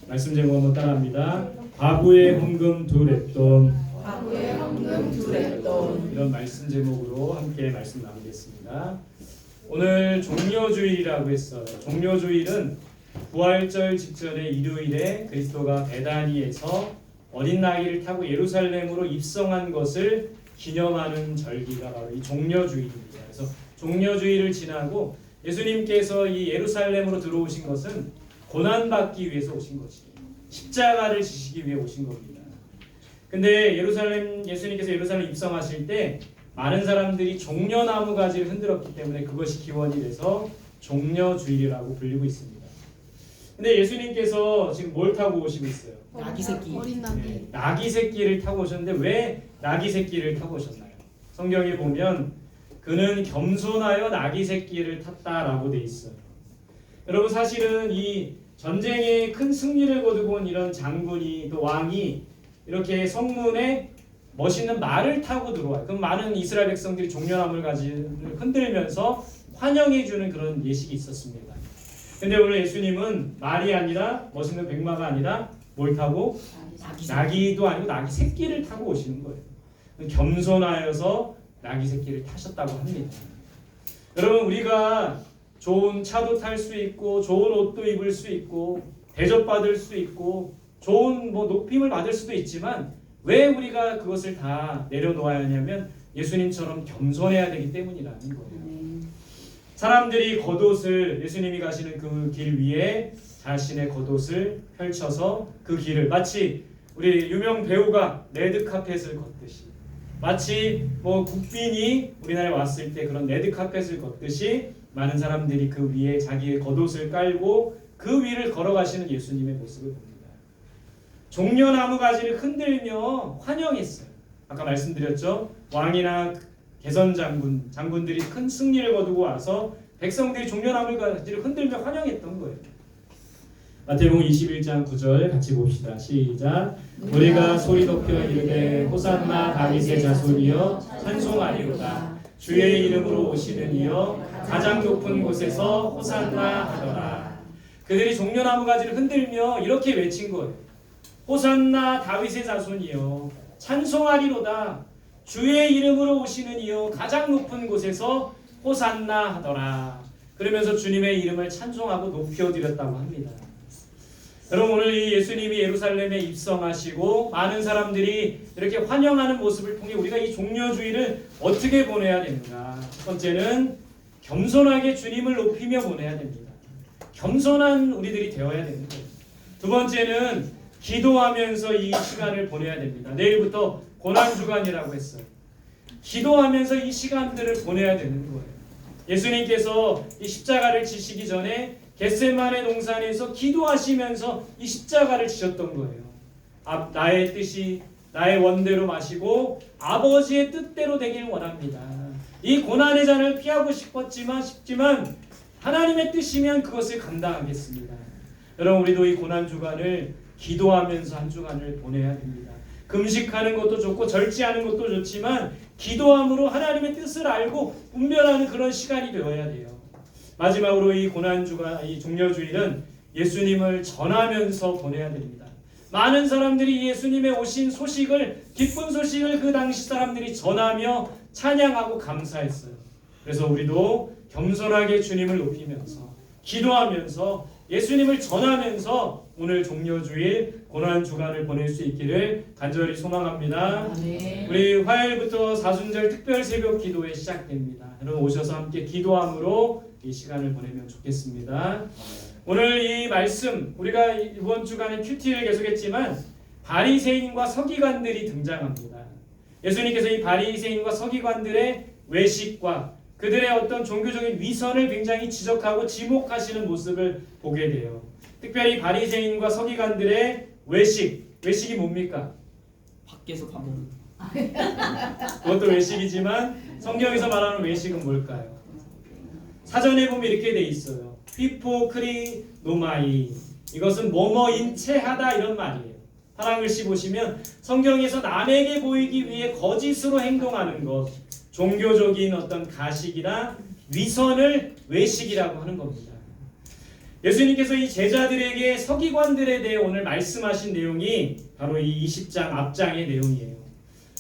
말씀 제목 한번 따라합니다. 과부의 헌금 두 렙돈. 과부의 헌금 두 렙돈. 이런 말씀 제목으로 함께 말씀 나누겠습니다. 오늘 종려주일이라고 했어요. 종려주일은 부활절 직전의 일요일에 그리스도가 베다니에서 어린 나귀를 타고 예루살렘으로 입성한 것을 기념하는 절기가 바로 이 종려주일입니다. 그래서 종려주일을 지나고 예수님께서 이 예루살렘으로 들어오신 것은 고난받기 위해서 오신 것이에요. 십자가를 지시기 위해 오신 겁니다. 근데 예수님께서 예루살렘 입성하실 때 많은 사람들이 종려나무 가지를 흔들었기 때문에 그것이 기원이 돼서 종려주일이라고 불리고 있습니다. 근데 예수님께서 지금 뭘 타고 오시고 있어요? 나귀 새끼. 어린 나귀. 네, 나귀 새끼를 타고 오셨는데 왜 나귀 새끼를 타고 오셨나요? 성경에 보면 그는 겸손하여 나귀 새끼를 탔다라고 돼 있어요. 여러분 사실은 이 전쟁에 큰 승리를 거두고 온 이런 장군이 또 왕이 이렇게 성문에 멋있는 말을 타고 들어와요. 그럼 많은 이스라엘 백성들이 종려나무를 가지고 흔들면서 환영해주는 그런 예식이 있었습니다. 근데 오늘 예수님은 말이 아니라 멋있는 백마가 아니라 뭘 타고? 나귀도 아니고 나귀 새끼를 타고 오시는 거예요. 겸손하여서 나귀 새끼를 타셨다고 합니다. 여러분 우리가 좋은 차도 탈 수 있고 좋은 옷도 입을 수 있고 대접받을 수 있고 좋은 높임을 받을 수도 있지만 왜 우리가 그것을 다 내려놓아야 하냐면 예수님처럼 겸손해야 되기 때문이라는 거예요. 사람들이 겉옷을 예수님이 가시는 그 길 위에 자신의 겉옷을 펼쳐서 그 길을 마치 우리 유명 배우가 레드카펫을 걷듯이 마치 국빈이 우리나라에 왔을 때 그런 레드카펫을 걷듯이 많은 사람들이 그 위에 자기의 겉옷을 깔고 그 위를 걸어가시는 예수님의 모습을 봅니다. 종려나무 가지를 흔들며 환영했어요. 아까 말씀드렸죠. 왕이나 개선 장군들이 큰 승리를 거두고 와서 백성들이 종려나무 가지를 흔들며 환영했던 거예요. 마태복음 21장 9절 같이 봅시다. 시작. 우리가 소리 높여 이르되 호산나 다윗의 자손이여 찬송하리로다. 주의 이름으로 오시는 이여 가장 높은 곳에서 호산나 하더라. 그들이 종려나무 가지를 흔들며 이렇게 외친 거예요. 호산나 다윗의 자손이여 찬송하리로다. 주의 이름으로 오시는 이여 가장 높은 곳에서 호산나 하더라. 그러면서 주님의 이름을 찬송하고 높여드렸다고 합니다. 여러분 오늘 이 예수님이 예루살렘에 입성하시고 많은 사람들이 이렇게 환영하는 모습을 통해 우리가 이 종려주일을 어떻게 보내야 되는가? 첫 번째는 겸손하게 주님을 높이며 보내야 됩니다. 겸손한 우리들이 되어야 되는 거예요. 두 번째는 기도하면서 이 시간을 보내야 됩니다. 내일부터 고난주간이라고 했어요. 기도하면서 이 시간들을 보내야 되는 거예요. 예수님께서 이 십자가를 지시기 전에 겟세마네 동산에서 기도하시면서 이 십자가를 지셨던 거예요. 나의 뜻이 나의 원대로 마시고 아버지의 뜻대로 되길 원합니다. 이 고난의 잔을 피하고 싶지만 하나님의 뜻이면 그것을 감당하겠습니다. 여러분 우리도 이 고난주간을 기도하면서 한 주간을 보내야 됩니다. 금식하는 것도 좋고 절제하는 것도 좋지만 기도함으로 하나님의 뜻을 알고 분별하는 그런 시간이 되어야 돼요. 마지막으로 이 고난주간, 이 종려주일은 예수님을 전하면서 보내야 됩니다. 많은 사람들이 예수님의 오신 소식을 기쁜 소식을 그 당시 사람들이 전하며 찬양하고 감사했어요. 그래서 우리도 겸손하게 주님을 높이면서 기도하면서 예수님을 전하면서 오늘 종려주일 고난주간을 보낼 수 있기를 간절히 소망합니다. 우리 화요일부터 사순절 특별 새벽 기도회 시작됩니다. 여러분 오셔서 함께 기도함으로 이 시간을 보내면 좋겠습니다. 오늘 이 말씀 우리가 이번 주간에 큐티를 계속했지만 바리새인과 서기관들이 등장합니다. 예수님께서 이 바리새인과 서기관들의 외식과 그들의 어떤 종교적인 위선을 굉장히 지적하고 지목하시는 모습을 보게 돼요. 특별히 바리새인과 서기관들의 외식이 뭡니까? 밖에서 밥 먹는. 그것도 외식이지만 성경에서 말하는 외식은 뭘까요? 사전에 보면 이렇게 돼 있어요. 휘포크리노마이. 이것은 뭐뭐인 체하다 이런 말이에요. 파란 글씨 보시면 성경에서 남에게 보이기 위해 거짓으로 행동하는 것, 종교적인 어떤 가식이나 위선을 외식이라고 하는 겁니다. 예수님께서 이 제자들에게 서기관들에 대해 오늘 말씀하신 내용이 바로 이 20장 앞장의 내용이에요.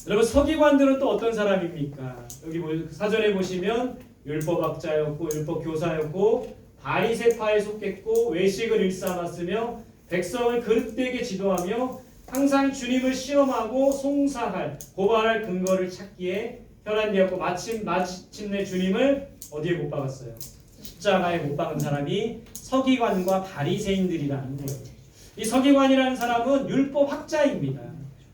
여러분 서기관들은 또 어떤 사람입니까? 여기 사전에 보시면 율법학자였고 율법교사였고 바리새파에 속했고 외식을 일삼았으며 백성을 그릇되게 지도하며 항상 주님을 시험하고 송사할 고발할 근거를 찾기에 혈안되었고 마침내 주님을 어디에 못 박았어요? 십자가에 못 박은 사람이 서기관과 바리새인들이라는 거예요. 이 서기관이라는 사람은 율법학자입니다.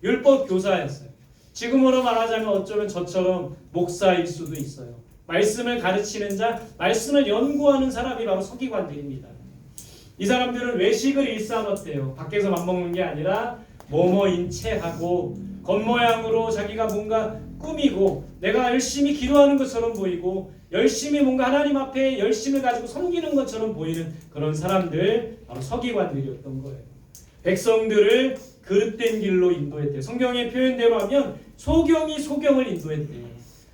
율법교사였어요. 지금으로 말하자면 어쩌면 저처럼 목사일 수도 있어요. 말씀을 가르치는 자, 말씀을 연구하는 사람이 바로 서기관들입니다. 이 사람들은 외식을 일삼았대요. 밖에서 맘먹는 게 아니라 뭐뭐인 체하고 겉모양으로 자기가 뭔가 꾸미고 내가 열심히 기도하는 것처럼 보이고 열심히 뭔가 하나님 앞에 열심을 가지고 섬기는 것처럼 보이는 그런 사람들, 바로 서기관들이었던 거예요. 백성들을 그릇된 길로 인도했대요. 성경의 표현대로 하면 소경이 소경을 인도했대요.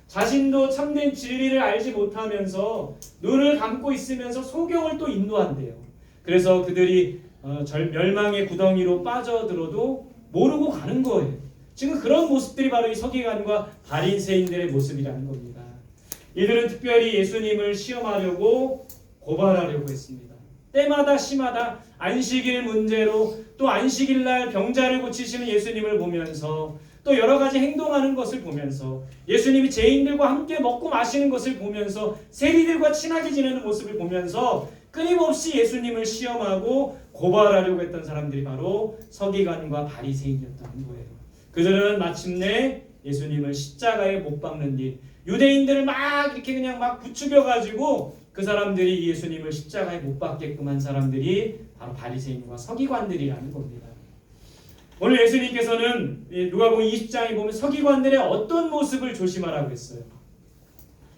자신도 참된 진리를 알지 못하면서 눈을 감고 있으면서 소경을 또 인도한대요. 그래서 그들이 멸망의 구덩이로 빠져들어도 모르고 가는 거예요. 지금 그런 모습들이 바로 이 서기관과 바리새인들의 모습이라는 겁니다. 이들은 특별히 예수님을 시험하려고 고발하려고 했습니다. 때마다 시마다 안식일 문제로 또 안식일날 병자를 고치시는 예수님을 보면서 또 여러 가지 행동하는 것을 보면서 예수님이 죄인들과 함께 먹고 마시는 것을 보면서 세리들과 친하게 지내는 모습을 보면서 끊임없이 예수님을 시험하고 고발하려고 했던 사람들이 바로 서기관과 바리새인이었다는 거예요. 그들은 마침내 예수님을 십자가에 못 박는 일, 유대인들을 막 이렇게 그냥 막 부추겨가지고 그 사람들이 예수님을 십자가에 못 박게끔 한 사람들이 바로 바리새인과 서기관들이라는 겁니다. 오늘 예수님께서는 누가복음 20장에 보면 서기관들의 어떤 모습을 조심하라고 했어요.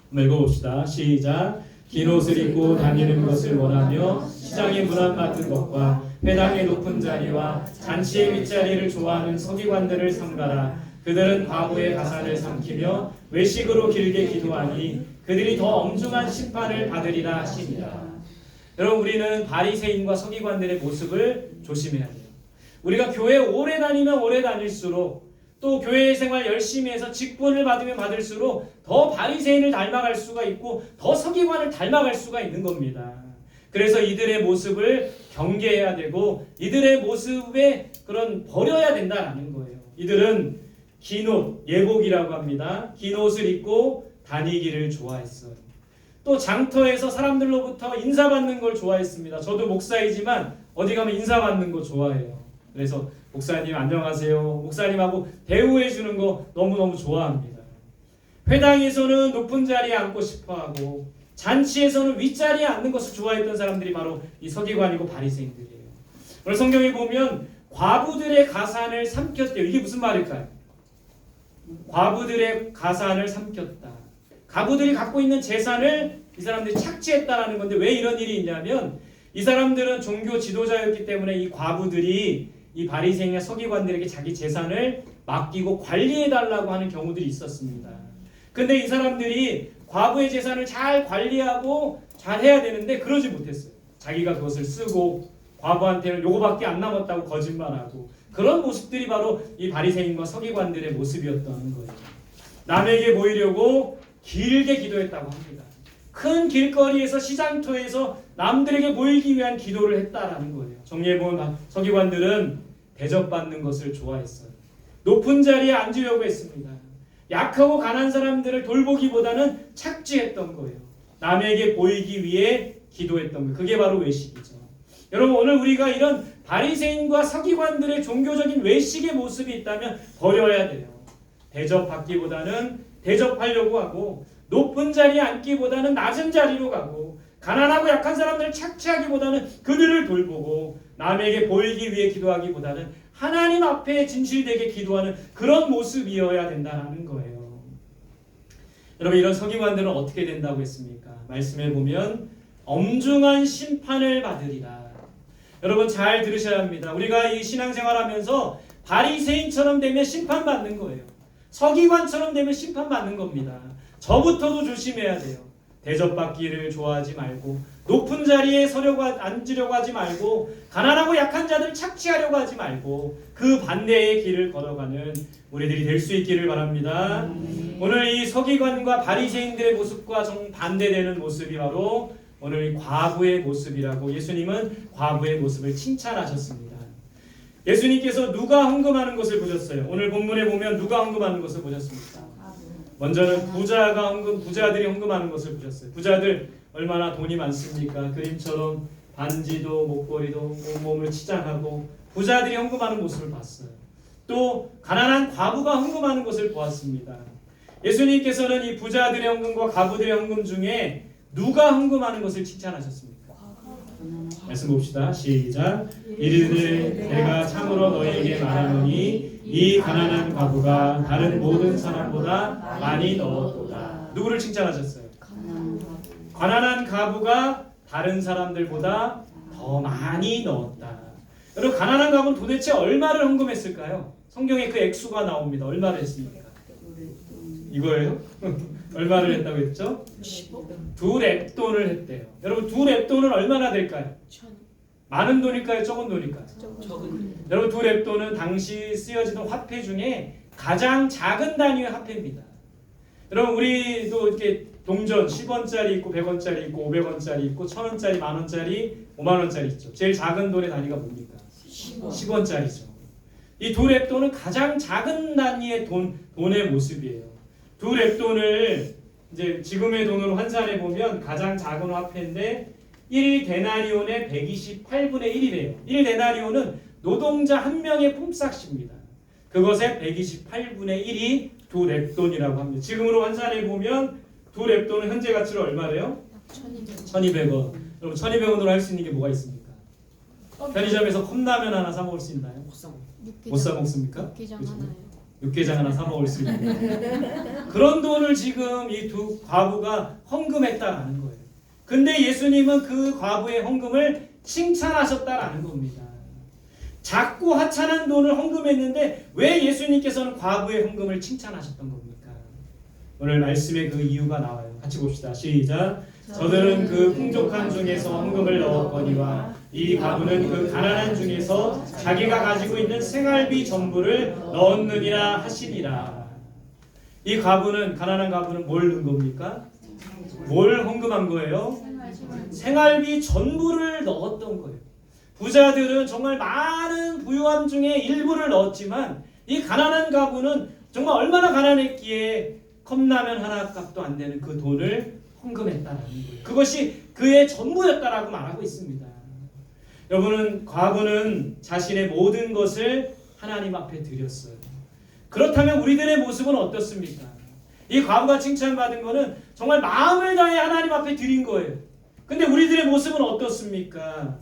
한번 읽어봅시다. 시작. 긴 옷을 입고 다니는 것을 원하며 시장의 문안 맡은 것과 회당의 높은 자리와 잔치의 윗자리를 좋아하는 서기관들을 삼가라. 그들은 과부의 가산을 삼키며 외식으로 길게 기도하니 그들이 더 엄중한 심판을 받으리라 하시니라. 여러분, 우리는 바리새인과 서기관들의 모습을 조심해야 돼요. 우리가 교회 오래 다니면 오래 다닐수록 또 교회 생활 열심히 해서 직분을 받으면 받을수록 더 바리새인을 닮아갈 수가 있고 더 서기관을 닮아갈 수가 있는 겁니다. 그래서 이들의 모습을 경계해야 되고 이들의 모습에 그런 버려야 된다라는 거예요. 이들은 긴 옷, 예복이라고 합니다. 긴 옷을 입고 다니기를 좋아했어요. 또 장터에서 사람들로부터 인사받는 걸 좋아했습니다. 저도 목사이지만 어디 가면 인사받는 거 좋아해요. 그래서 목사님 안녕하세요, 목사님하고 대우해 주는 거 너무너무 좋아합니다. 회당에서는 높은 자리에 앉고 싶어하고 잔치에서는 윗자리에 앉는 것을 좋아했던 사람들이 바로 이 서기관이고 바리새인들이에요. 오늘 성경에 보면 과부들의 가산을 삼켰대요. 이게 무슨 말일까요? 과부들의 가산을 삼켰다. 과부들이 갖고 있는 재산을 이 사람들이 착취했다라는 건데, 왜 이런 일이 있냐면 이 사람들은 종교 지도자였기 때문에 이 과부들이 이 바리새인과 서기관들에게 자기 재산을 맡기고 관리해달라고 하는 경우들이 있었습니다. 근데 이 사람들이 과부의 재산을 잘 관리하고 잘 해야 되는데 그러지 못했어요. 자기가 그것을 쓰고 과부한테는 요거밖에 안 남았다고 거짓말하고, 그런 모습들이 바로 이 바리새인과 서기관들의 모습이었다는 거예요. 남에게 보이려고 길게 기도했다고 합니다. 큰 길거리에서 시장터에서 남들에게 보이기 위한 기도를 했다라는 거예요. 정리해보면 서기관들은 대접받는 것을 좋아했어요. 높은 자리에 앉으려고 했습니다. 약하고 가난한 사람들을 돌보기보다는 착취했던 거예요. 남에게 보이기 위해 기도했던 거예요. 그게 바로 외식이죠. 여러분, 오늘 우리가 이런 바리새인과 서기관들의 종교적인 외식의 모습이 있다면 버려야 돼요. 대접받기보다는 대접하려고 하고, 높은 자리에 앉기보다는 낮은 자리로 가고, 가난하고 약한 사람들을 착취하기보다는 그들을 돌보고, 남에게 보이기 위해 기도하기보다는 하나님 앞에 진실되게 기도하는 그런 모습이어야 된다는 거예요. 여러분, 이런 서기관들은 어떻게 된다고 했습니까? 말씀에 보면 엄중한 심판을 받으리라. 여러분, 잘 들으셔야 합니다. 우리가 이 신앙생활하면서 바리새인처럼 되면 심판받는 거예요. 서기관처럼 되면 심판받는 겁니다. 저부터도 조심해야 돼요. 대접받기를 좋아하지 말고 높은 자리에 앉으려고 하지 말고 가난하고 약한 자들 착취하려고 하지 말고 그 반대의 길을 걸어가는 우리들이 될 수 있기를 바랍니다. 오늘 이 서기관과 바리새인들의 모습과 정반대되는 모습이 바로 오늘 이 과부의 모습이라고 예수님은 과부의 모습을 칭찬하셨습니다. 예수님께서 누가 헌금하는 것을 보셨어요? 오늘 본문에 보면 누가 헌금하는 것을 보셨습니까? 먼저는 부자들이 헌금하는 것을 보셨어요. 부자들 얼마나 돈이 많습니까? 그림처럼 반지도 목걸이도 온몸을 치장하고 부자들이 헌금하는 모습을 봤어요. 또 가난한 과부가 헌금하는 것을 보았습니다. 예수님께서는 이 부자들의 헌금과 과부들의 헌금 중에 누가 헌금하는 것을 칭찬하셨습니까? 말씀 봅시다. 시작. 이르되 내가 참으로 너희에게 말하노니 이 가난한 과부가 다른 모든 사람보다 많이 넣었도다. 누구를 칭찬하셨어요? 가난한 과부가 다른 사람들보다 더 많이 넣었다. 여러분 가난한 과부는 도대체 얼마를 헌금했을까요? 성경에 그 액수가 나옵니다. 얼마를 했습니까? 이거예요? 얼마를 했다고 했죠? 2렙돈을 했대요. 여러분 2렙돈은 얼마나 될까요? 많은 돈일까요? 적은 돈일까요? 여러분 2렙돈은 당시 쓰여지던 화폐 중에 가장 작은 단위의 화폐입니다. 여러분 우리도 이렇게 동전 10원짜리 있고 100원짜리 있고 500원짜리 있고 1000원짜리 만원짜리 5만원짜리 있죠. 제일 작은 돈의 단위가 뭡니까? 10원짜리죠. 이 2렙돈은 가장 작은 단위의 돈의 모습이에요. 2렙돈을 이제 지금의 돈으로 환산해 보면 가장 작은 화폐인데 1데나리온의 128분의 1이래요. 1데나리온은 노동자 한 명의 품삯입니다. 그것의 128분의 1이 2렙돈이라고 합니다. 지금으로 환산해 보면 2렙돈은 현재 가치로 얼마래요? 1200원. 여러분 1200원으로 할 수 있는 게 뭐가 있습니까? 편의점에서 컵라면 하나 사 먹을 수 있나요? 못 사 먹습니까? 육개장 하나요. 육개장 하나 사 먹을 수 있는 그런 돈을 지금 이 두 과부가 헌금했다라는 거예요. 근데 예수님은 그 과부의 헌금을 칭찬하셨다라는 겁니다. 작고 하찮은 돈을 헌금했는데 왜 예수님께서는 과부의 헌금을 칭찬하셨던 겁니까? 오늘 말씀에 그 이유가 나와요. 같이 봅시다. 시작. 저들은 그 풍족한 중에서 헌금을 넣었거니와 이 과부는 그 가난한 중에서 자기가 가지고 있는 생활비 전부를 넣었느니라 하시니라. 이 과부는 가난한 과부는 뭘 넣은 겁니까? 뭘 헌금한 거예요? 생활비 전부를 넣었던 거예요. 부자들은 정말 많은 부유함 중에 일부를 넣었지만 이 가난한 과부는 정말 얼마나 가난했기에 컵라면 하나 값도 안 되는 그 돈을 헌금했다는 거예요. 그것이 그의 전부였다라고 말하고 있습니다. 여러분은 과부는 자신의 모든 것을 하나님 앞에 드렸어요. 그렇다면 우리들의 모습은 어떻습니까? 이 과부가 칭찬받은 거는 정말 마음을 다해 하나님 앞에 드린 거예요. 근데 우리들의 모습은 어떻습니까?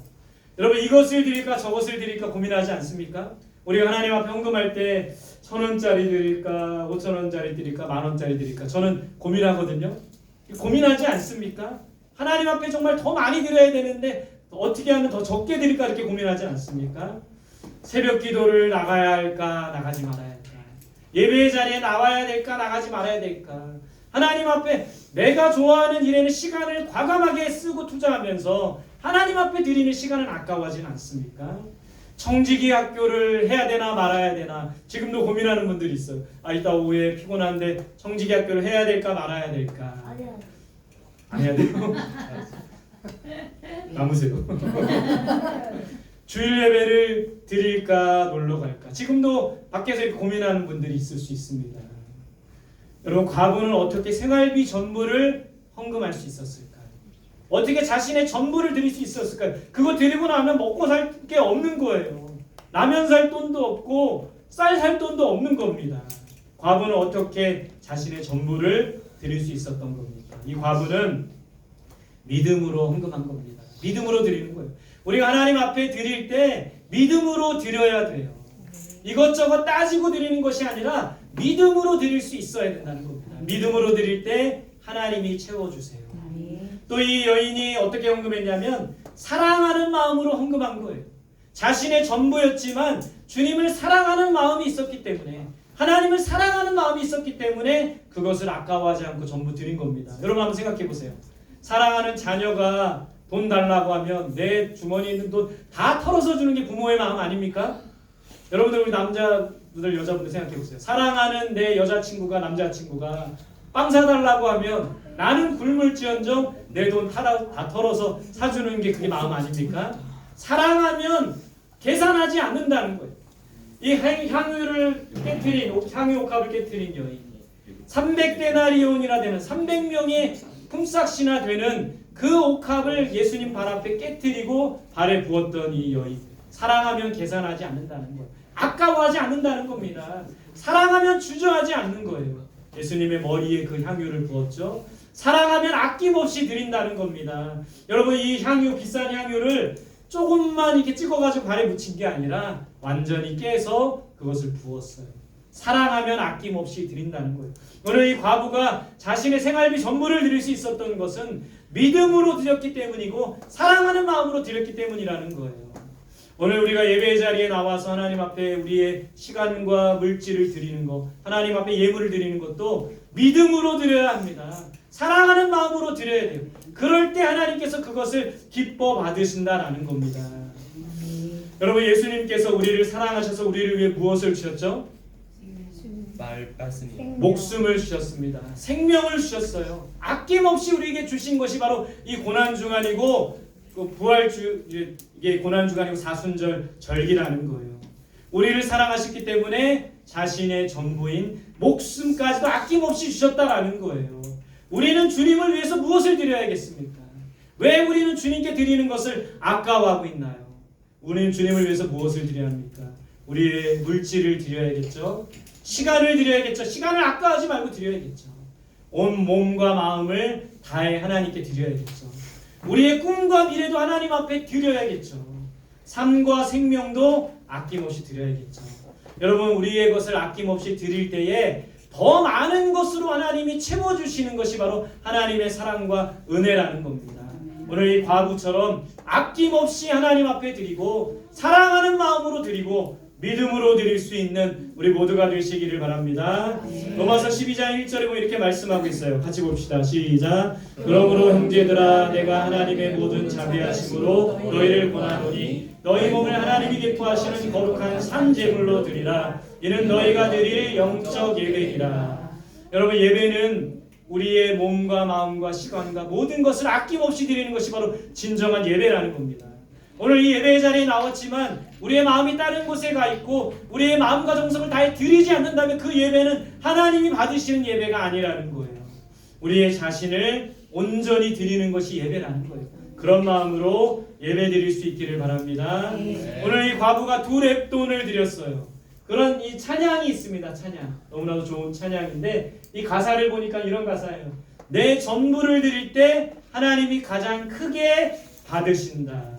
여러분 이것을 드릴까 저것을 드릴까 고민하지 않습니까? 우리가 하나님 앞에 헌금할 때 1000원짜리 드릴까 5000원짜리 드릴까 만원짜리 드릴까 저는 고민하거든요. 고민하지 않습니까? 하나님 앞에 정말 더 많이 드려야 되는데 어떻게 하면 더 적게 드릴까 이렇게 고민하지 않습니까? 새벽 기도를 나가야 할까 나가지 말아야 할까? 예배의 자리에 나와야 될까 나가지 말아야 될까? 하나님 앞에 내가 좋아하는 일에는 시간을 과감하게 쓰고 투자하면서 하나님 앞에 드리는 시간은 아까워하진 않습니까? 청지기 학교를 해야 되나 말아야 되나 지금도 고민하는 분들이 있어요. 이따 오후에 피곤한데 청지기 학교를 해야 될까 말아야 될까? 안 해야 돼요? 남으세요. 주일 예배를 드릴까 놀러 갈까? 지금도 밖에서 이렇게 고민하는 분들이 있을 수 있습니다. 여러분 과부는 어떻게 생활비 전부를 헌금할 수 있었을까요? 어떻게 자신의 전부를 드릴 수 있었을까요? 그거 드리고 나면 먹고 살 게 없는 거예요. 라면 살 돈도 없고 쌀 살 돈도 없는 겁니다. 과부는 어떻게 자신의 전부를 드릴 수 있었던 겁니까? 이 과부는 믿음으로 헌금한 겁니다. 믿음으로 드리는 거예요. 우리가 하나님 앞에 드릴 때 믿음으로 드려야 돼요. 이것저것 따지고 드리는 것이 아니라 믿음으로 드릴 수 있어야 된다는 겁니다. 믿음으로 드릴 때 하나님이 채워주세요. 또 이 여인이 어떻게 헌금했냐면 사랑하는 마음으로 헌금한 거예요. 자신의 전부였지만 주님을 사랑하는 마음이 있었기 때문에 하나님을 사랑하는 마음이 있었기 때문에 그것을 아까워하지 않고 전부 드린 겁니다. 여러분 한번 생각해 보세요. 사랑하는 자녀가 돈 달라고 하면 내 주머니에 있는 돈 다 털어서 주는 게 부모의 마음 아닙니까? 여러분들 우리 남자분들 여자분들 생각해 보세요. 사랑하는 내 여자친구가 남자친구가 빵 사달라고 하면 나는 굶을지언정 내 돈 다 털어서 사주는 게 그게 마음 아닙니까? 사랑하면 계산하지 않는다는 거예요. 이 향유를 깨트린 향유 옥합을 깨트린 여인이 300데나리온이나 되는 300명의 품삯이나 되는 그 옥합을 예수님 발 앞에 깨트리고 발에 부었던 이 여인. 사랑하면 계산하지 않는다는 거예요. 아까워하지 않는다는 겁니다. 사랑하면 주저하지 않는 거예요. 예수님의 머리에 그 향유를 부었죠. 사랑하면 아낌없이 드린다는 겁니다. 여러분 이 향유 비싼 향유를 조금만 이렇게 찍어가지고 발에 묻힌 게 아니라 완전히 깨서 그것을 부었어요. 사랑하면 아낌없이 드린다는 거예요. 오늘 이 과부가 자신의 생활비 전부를 드릴 수 있었던 것은 믿음으로 드렸기 때문이고 사랑하는 마음으로 드렸기 때문이라는 거예요. 오늘 우리가 예배의 자리에 나와서 하나님 앞에 우리의 시간과 물질을 드리는 것, 하나님 앞에 예물을 드리는 것도 믿음으로 드려야 합니다. 사랑하는 마음으로 드려야 돼요. 그럴 때 하나님께서 그것을 기뻐 받으신다라는 겁니다. 여러분 예수님께서 우리를 사랑하셔서 우리를 위해 무엇을 주셨죠? 말씀이 목숨을 주셨습니다. 생명을 주셨어요. 아낌없이 우리에게 주신 것이 바로 이 고난주간이고 그 부활주 이게 고난주간이고 사순절 절기라는 거예요. 우리를 사랑하셨기 때문에 자신의 전부인 목숨까지도 아낌없이 주셨다라는 거예요. 우리는 주님을 위해서 무엇을 드려야겠습니까? 왜 우리는 주님께 드리는 것을 아까워하고 있나요? 우리는 주님을 위해서 무엇을 드려야 합니까? 우리의 물질을 드려야겠죠. 시간을 드려야겠죠. 시간을 아까워하지 말고 드려야겠죠. 온 몸과 마음을 다해 하나님께 드려야겠죠. 우리의 꿈과 미래도 하나님 앞에 드려야겠죠. 삶과 생명도 아낌없이 드려야겠죠. 여러분 우리의 것을 아낌없이 드릴 때에 더 많은 것으로 하나님이 채워주시는 것이 바로 하나님의 사랑과 은혜라는 겁니다. 오늘 이 과부처럼 아낌없이 하나님 앞에 드리고 사랑하는 마음으로 드리고 믿음으로 드릴 수 있는 우리 모두가 되시기를 바랍니다. 로마서 12장 1절에 보면 이렇게 말씀하고 있어요. 같이 봅시다. 시작. 그러므로 형제들아 내가 하나님의 모든 자비하심으로 너희를 권하노니 너희 몸을 하나님이 기뻐하시는 거룩한 산 제물로 드리라. 이는 너희가 드릴 영적 예배이라. 여러분 예배는 우리의 몸과 마음과 시간과 모든 것을 아낌없이 드리는 것이 바로 진정한 예배라는 겁니다. 오늘 이 예배의 자리에 나왔지만 우리의 마음이 다른 곳에 가 있고 우리의 마음과 정성을 다해 드리지 않는다면 그 예배는 하나님이 받으시는 예배가 아니라는 거예요. 우리의 자신을 온전히 드리는 것이 예배라는 거예요. 그런 마음으로 예배 드릴 수 있기를 바랍니다. 오늘 이 과부가 2렙돈을 드렸어요. 그런 이 찬양이 있습니다. 찬양. 너무나도 좋은 찬양인데 이 가사를 보니까 이런 가사예요. 내 전부를 드릴 때 하나님이 가장 크게 받으신다.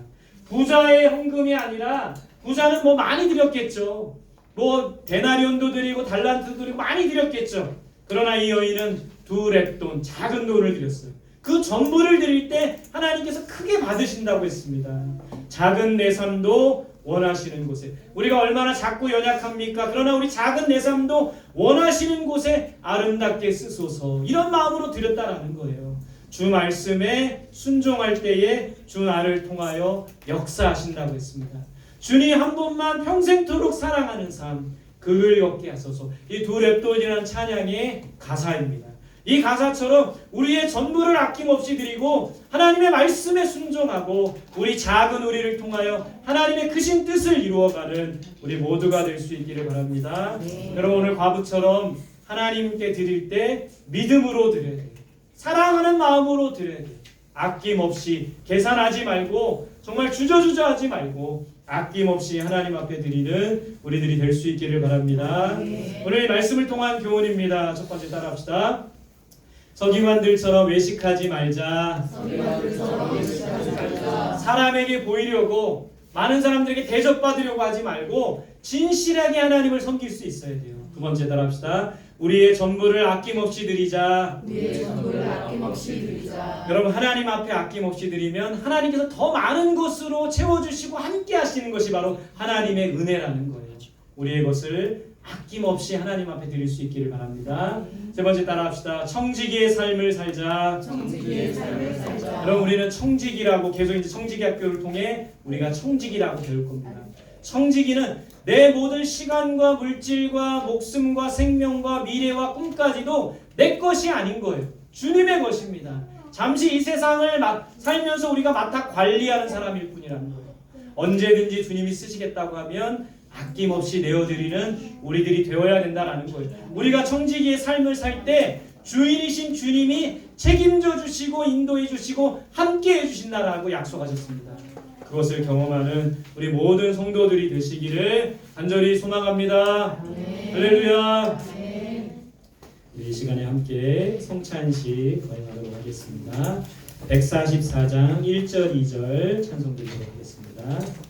부자의 헌금이 아니라 부자는 뭐 많이 드렸겠죠. 뭐 데나리온도 드리고 달란트도 드리고 많이 드렸겠죠. 그러나 이 여인은 2렙돈 작은 돈을 드렸어요. 그 전부를 드릴 때 하나님께서 크게 받으신다고 했습니다. 작은 내 삶도 원하시는 곳에 우리가 얼마나 작고 연약합니까? 그러나 우리 작은 내 삶도 원하시는 곳에 아름답게 쓰소서 이런 마음으로 드렸다라는 거예요. 주 말씀에 순종할 때에 주 나를 통하여 역사하신다고 했습니다. 주님 한 분만 평생토록 사랑하는 삶 그를 걷게 하소서. 이 2렙돈이라는 찬양의 가사입니다. 이 가사처럼 우리의 전부를 아낌없이 드리고 하나님의 말씀에 순종하고 우리 작은 우리를 통하여 하나님의 크신 뜻을 이루어가는 우리 모두가 될 수 있기를 바랍니다. 여러분 오늘 과부처럼 하나님께 드릴 때 믿음으로 드려야 돼요. 사랑하는 마음으로 드려야 돼요. 아낌없이 계산하지 말고 정말 주저주저하지 말고 아낌없이 하나님 앞에 드리는 우리들이 될 수 있기를 바랍니다. 오늘 이 말씀을 통한 교훈입니다. 첫 번째 따라합시다. 서기관들처럼 외식하지 말자. 사람에게 보이려고 많은 사람들에게 대접받으려고 하지 말고 진실하게 하나님을 섬길 수 있어야 돼요. 두 번째 따라합시다. 우리의 전부를 아낌없이 드리자. 여러분 하나님 앞에 아낌없이 드리면 하나님께서 더 많은 것으로 채워주시고 함께 하시는 것이 바로 하나님의 은혜라는 거예요. 우리의 것을 아낌없이 하나님 앞에 드릴 수 있기를 바랍니다. 세 번째 따라합시다. 청지기의 삶을 살자. 청지기의 삶을 살자. 그럼 우리는 청지기라고 계속 이제 청지기 학교를 통해 우리가 청지기라고 배울 겁니다. 청지기는 내 모든 시간과 물질과 목숨과 생명과 미래와 꿈까지도 내 것이 아닌 거예요. 주님의 것입니다. 잠시 이 세상을 살면서 우리가 맡아 관리하는 사람일 뿐이라는 거예요. 언제든지 주님이 쓰시겠다고 하면 아낌없이 내어드리는 우리들이 되어야 된다는 거예요. 우리가 청지기의 삶을 살 때 주인이신 주님이 책임져 주시고 인도해 주시고 함께 해 주신다라고 약속하셨습니다. 그것을 경험하는 우리 모든 성도들이 되시기를 간절히 소망합니다. 할렐루야. 우리 이 시간에 함께 성찬식 거행하도록 하겠습니다. 144장 1절 2절 찬송 드리도록 하겠습니다.